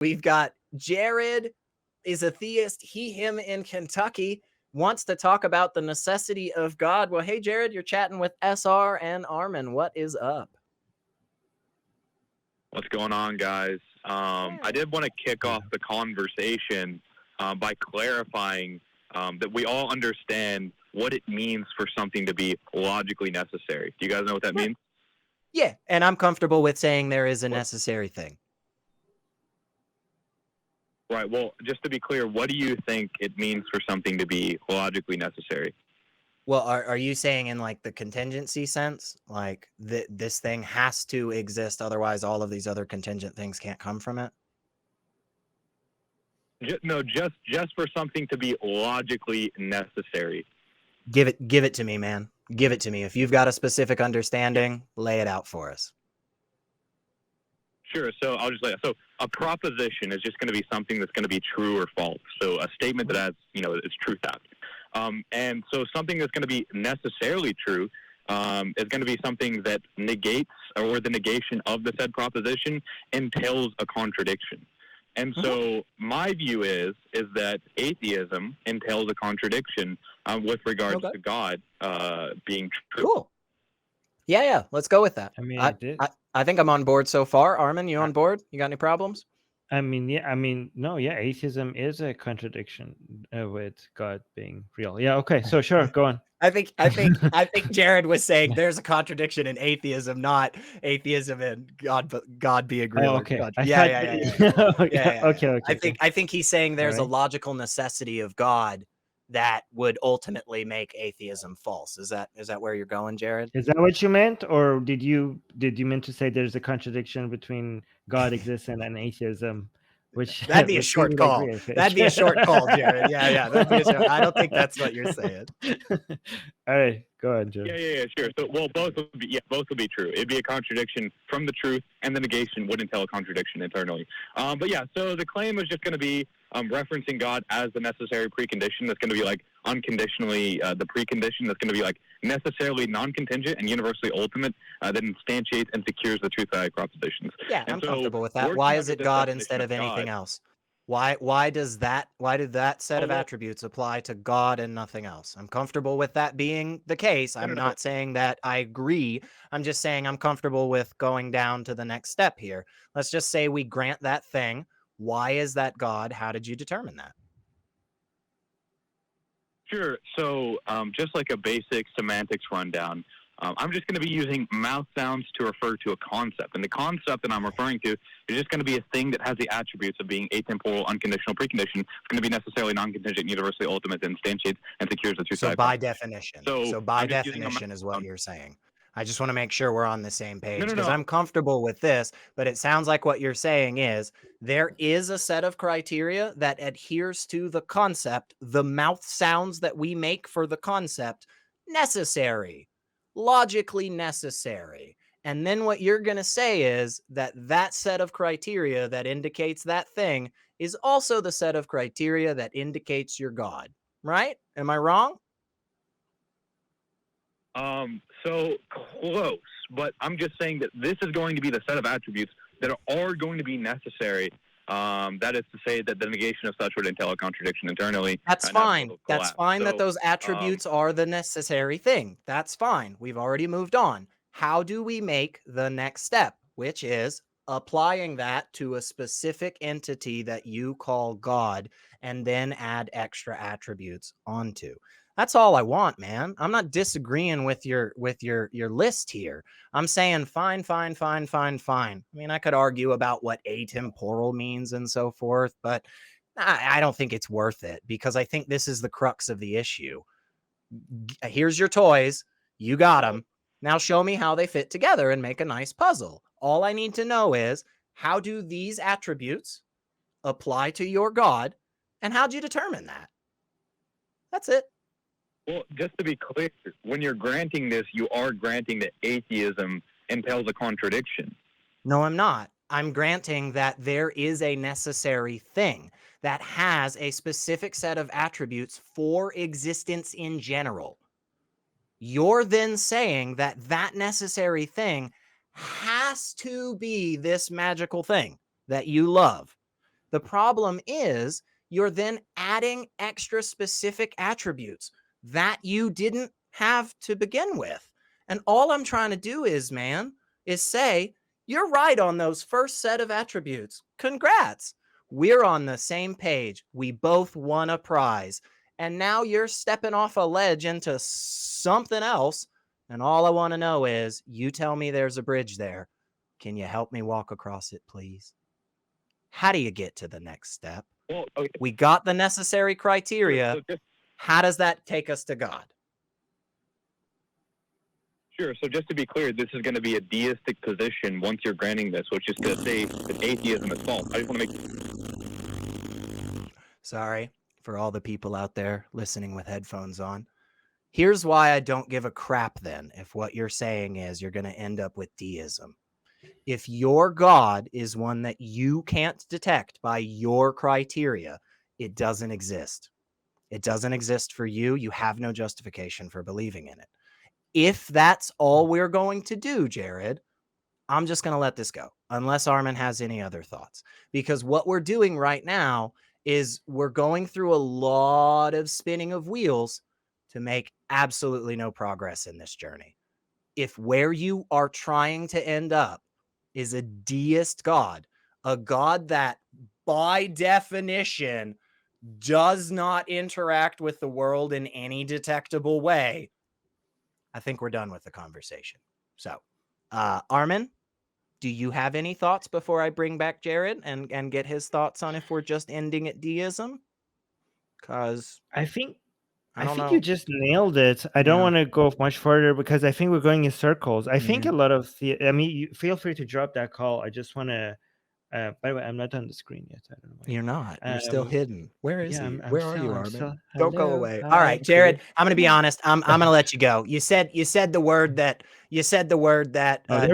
We've got Jared is a theist, he, him in Kentucky, wants to talk about the necessity of God. Well, hey, Jared, you're chatting with SR and Armin. What is up? What's going on, guys? I did want to kick off the conversation by clarifying that we all understand what it means for something to be logically necessary. Do you guys know what that means? Yeah, and I'm comfortable with saying there is a necessary thing. Right. Well, just to be clear, what do you think it means for something to be logically necessary? Well, are you saying in like the contingency sense, like this thing has to exist, otherwise all of these other contingent things can't come from it? No, just for something to be logically necessary. Give it to me, man. Give it to me. If you've got a specific understanding, lay it out for us. Sure. So I'll just lay it. So a proposition is just going to be something that's going to be true or false. So a statement that has, its truth out. And so something that's going to be necessarily true is going to be something that negates, or the negation of the said proposition entails a contradiction. And so my view is that atheism entails a contradiction with regards to God being true. Cool. Yeah. Let's go with that. I mean, I think I'm on board so far. Armin, you on board? You got any problems? Atheism is a contradiction with God being real. Yeah, okay, so sure, go on. I think Jared was saying there's a contradiction in atheism, not atheism and God being real. Oh, okay. Yeah. Okay. I think he's saying there's a logical necessity of God that would ultimately make atheism false. Is that where you're going, Jared? Is that what you meant, or did you mean to say there's a contradiction between God existence and atheism? Which that'd be a short call. That'd be a short call, Jared. Yeah. I don't think that's what you're saying. All right, go ahead, Jared. Yeah, sure. So, both will be true. It'd be a contradiction from the truth, and the negation would entail a contradiction internally. But yeah, so the claim is just going to be referencing God as the necessary precondition. That's going to be like unconditionally the precondition. That's going to be like necessarily non-contingent and universally ultimate that instantiates and secures the truth-value propositions. Yeah, I'm comfortable with that. Why is it God instead of anything else? Why did that set of attributes apply to God and nothing else? I'm comfortable with that being the case. I'm not saying that I agree. I'm just saying I'm comfortable with going down to the next step here. Let's just say we grant that thing. Why is that God? How did you determine that? Sure. So just like a basic semantics rundown, I'm just going to be using mouth sounds to refer to a concept. And the concept that I'm referring to is just going to be a thing that has the attributes of being atemporal, unconditional, precondition. It's going to be necessarily non-contingent, universally ultimate, instantiates, and secures the truth. So by definition. So by definition is what you're saying. I just want to make sure we're on the same page because I'm comfortable with this, but it sounds like what you're saying is there is a set of criteria that adheres to the concept, the mouth sounds that we make for the concept, necessary, logically necessary. And then what you're going to say is that set of criteria that indicates that thing is also the set of criteria that indicates your God, right? Am I wrong? So close, but I'm just saying that this is going to be the set of attributes that are going to be necessary. That is to say that the negation of such would entail a contradiction internally. That's fine. That's fine that those attributes are the necessary thing. That's fine. We've already moved on. How do we make the next step, which is applying that to a specific entity that you call God and then add extra attributes onto? That's all I want, man. I'm not disagreeing with your list here. I'm saying fine. I mean, I could argue about what atemporal means and so forth, but I don't think it's worth it because I think this is the crux of the issue. Here's your toys. You got them. Now show me how they fit together and make a nice puzzle. All I need to know is how do these attributes apply to your God and how'd you determine that? That's it. Well, just to be clear, when you're granting this, you are granting that atheism entails a contradiction. No, I'm not. I'm granting that there is a necessary thing that has a specific set of attributes for existence in general. You're then saying that that necessary thing has to be this magical thing that you love. The problem is you're then adding extra specific attributes that you didn't have to begin with. And all I'm trying to do is say, you're right on those first set of attributes. Congrats. We're on the same page. We both won a prize. And now you're stepping off a ledge into something else. And all I want to know is, you tell me there's a bridge there. Can you help me walk across it, please? How do you get to the next step? Well, okay. We got the necessary criteria. So how does that take us to God? Sure. So just to be clear, this is going to be a deistic position once you're granting this, which is to say that atheism is false. I just want to make... Sorry for all the people out there listening with headphones on. Here's why I don't give a crap then if what you're saying is you're going to end up with deism. If your God is one that you can't detect by your criteria, it doesn't exist. It doesn't exist for you. You have no justification for believing in it. If that's all we're going to do, Jared, I'm just going to let this go, unless Armin has any other thoughts. Because what we're doing right now is we're going through a lot of spinning of wheels to make absolutely no progress in this journey. If where you are trying to end up is a deist God, a God that by definition does not interact with the world in any detectable way, I think we're done with the conversation. So, Armin, do you have any thoughts before I bring back Jared and get his thoughts on if we're just ending at deism? Because I think don't know. you just nailed it. I don't want to go much further because I think we're going in circles. I think a lot of you feel free to drop that call. I just want to. By the way, I'm not on the screen yet. I don't know why. You're not. You're still hidden. Where is he? I'm Where are still- you, I'm Armin? still- Don't go hello, away. hi, All right, Jared. good. I'm gonna be honest. I'm gonna let you go. You said the word that there we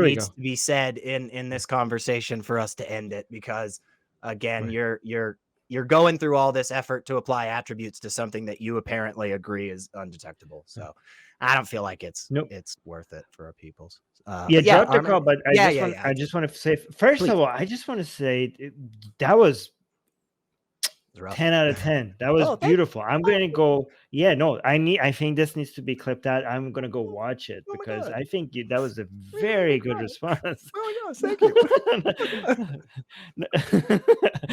needs go. to be said in this conversation for us to end it, because again, Right. you're going through all this effort to apply attributes to something that you apparently agree is undetectable. So I don't feel like it's worth it for our peoples. Drop the Armin, call, but I just want to say, first of all, I just want to say that was 10 out of 10. That was beautiful. I'm going to go. I think this needs to be clipped out. I'm going to go watch it because I think that was a very good response. Oh my gosh, thank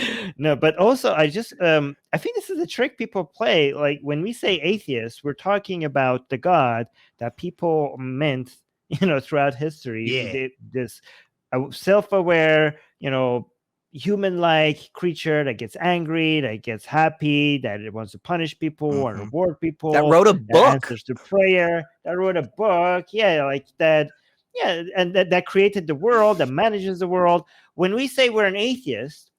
you. No, but also I think this is a trick people play. Like when we say atheist, we're talking about the God that people meant, throughout history. Yeah. This self-aware, human-like creature that gets angry, that gets happy, that it wants to punish people and reward people, that wrote a book, that answers to prayer, that wrote a book, like that, and that created the world, that manages the world. When we say we're an atheist,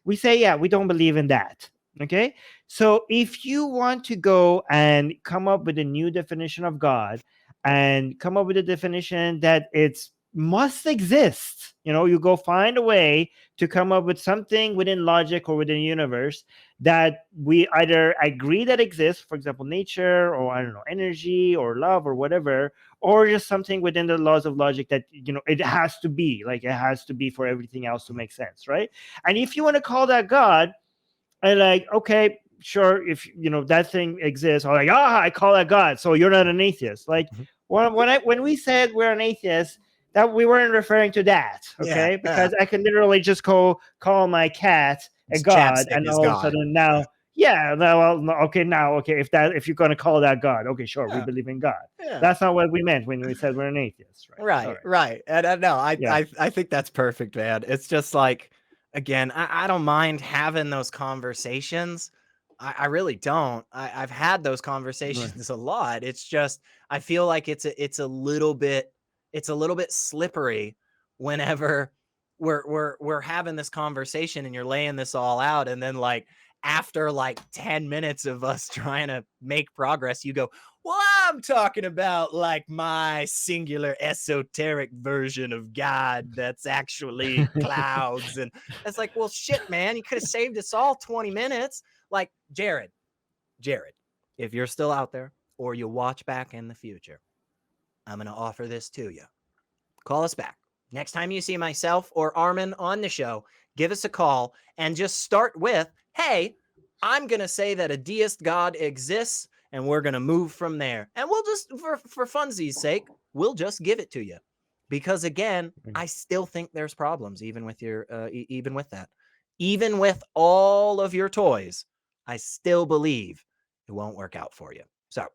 we say, we don't believe in that. Okay, so if you want to go and come up with a new definition of God and come up with a definition that it's must exist, you go find a way to come up with something within logic or within the universe that we either agree that exists, for example, nature, or I don't know, energy or love or whatever, or just something within the laws of logic that, it has to be, like it has to be for everything else to make sense, right? And if you want to call that God, and like, okay, sure, if that thing exists, or like, I call that God, so you're not an atheist. Like when we said we're an atheist, that we weren't referring to that, okay? Because I can literally just call my cat a God, and all of a sudden now, if you're gonna call that God, okay, sure, we believe in God. That's not what we meant when we said we're an atheist, right? Right. And no, I think that's perfect, man. It's just like, again, I don't mind having those conversations. I really don't. I've had those conversations a lot. It's just I feel like it's a little bit slippery whenever we're having this conversation and you're laying this all out, and then like after like 10 minutes of us trying to make progress, you go, well, I'm talking about like my singular esoteric version of God that's actually clouds. And it's like, well, shit, man, you could have saved us all 20 minutes. Like, Jared, if you're still out there or you watch back in the future, I'm going to offer this to you. Call us back. Next time you see myself or Armin on the show, give us a call and just start with, hey, I'm going to say that a deist God exists and we're going to move from there. And we'll just, for funsies' sake, we'll just give it to you. Because again, I still think there's problems even with your, even with that. Even with all of your toys, I still believe it won't work out for you. So